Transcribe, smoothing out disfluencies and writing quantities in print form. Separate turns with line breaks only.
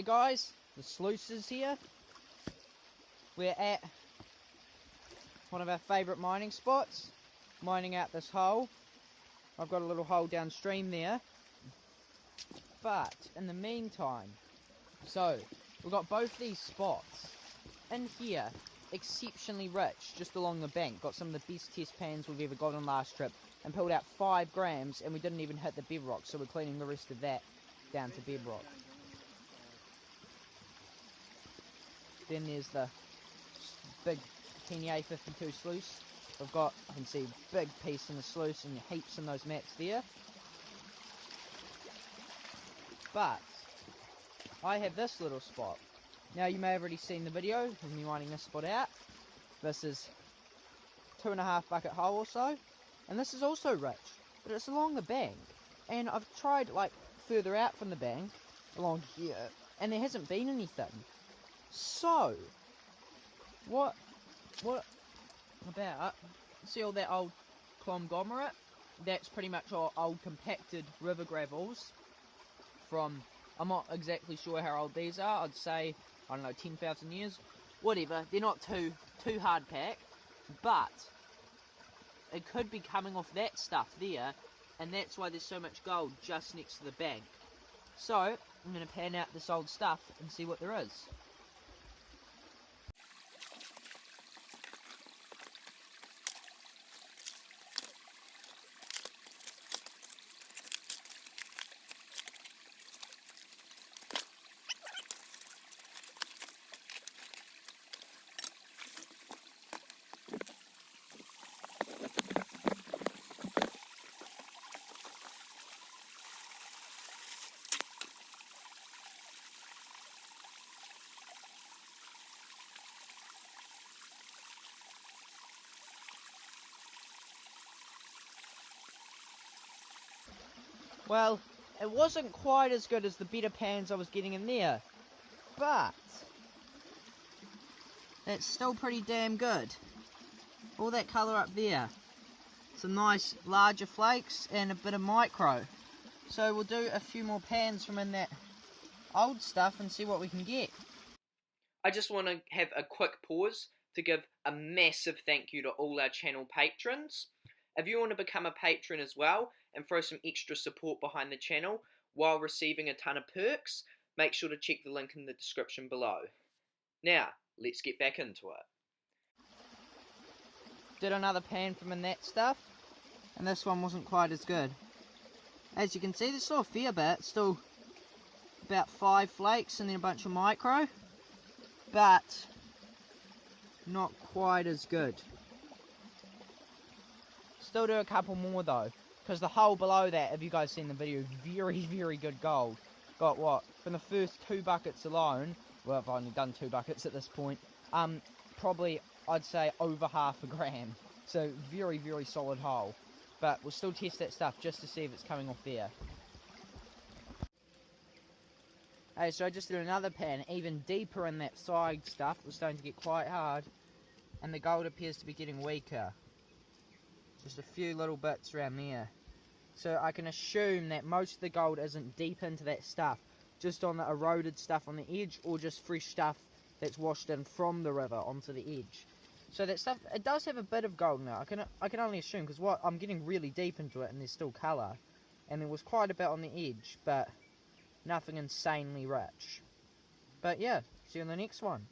Hey guys, the sluice is here. We're at one of our favourite mining spots, mining out this hole. I've got a little hole downstream there. But in the meantime, so we've got both these spots in here, exceptionally rich, just along the bank. Got some of the best test pans we've ever got on last trip, and pulled out 5 grams, and we didn't even hit the bedrock, so we're cleaning the rest of that down to bedrock. Then there's the big Kenya 52 sluice. We've got, I can see, a big piece in the sluice and heaps in those mats there. But I have this little spot. Now you may have already seen the video of me mining this spot out. This is 2.5 bucket hole or so, and this is also rich, but it's along the bank. And I've tried like further out from the bank, along here, and there hasn't been anything. So, what about, see all that old conglomerate? That's pretty much all old compacted river gravels from, I'm not exactly sure how old these are. I'd say, I don't know, 10,000 years. Whatever, they're not too hard packed, but it could be coming off that stuff there, and that's why there's so much gold just next to the bank. So, I'm going to pan out this old stuff and see what there is. Well, it wasn't quite as good as the better pans I was getting in there, but it's still pretty damn good. All that colour up there, some nice larger flakes and a bit of micro. So we'll do a few more pans from in that old stuff and see what we can get. I just want to have a quick pause to give a massive thank you to all our channel patrons. If you want to become a patron as well and throw some extra support behind the channel while receiving a ton of perks, make sure to check the link in the description below. Now, let's get back into it. Did another pan from in that stuff, and this one wasn't quite as good. As you can see, there's still a fair bit, still about 5 flakes and then a bunch of micro, but not quite as good. Still do a couple more though, because the hole below that, if you guys seen the video, very good gold. Got what, from the first 2 buckets alone, well I've only done 2 buckets at this point, probably I'd say over half a gram. So very solid hole. But we'll still test that stuff just to see if it's coming off there. Hey, so I just did another pan, even deeper in that side stuff. It was starting to get quite hard, and the gold appears to be getting weaker. Just a few little bits around there. So I can assume that most of the gold isn't deep into that stuff, just on the eroded stuff on the edge, or just fresh stuff that's washed in from the river onto the edge. So that stuff, it does have a bit of gold now. I can only assume, because what I'm getting really deep into it and there's still colour, and there was quite a bit on the edge, but nothing insanely rich. But yeah, see you on the next one.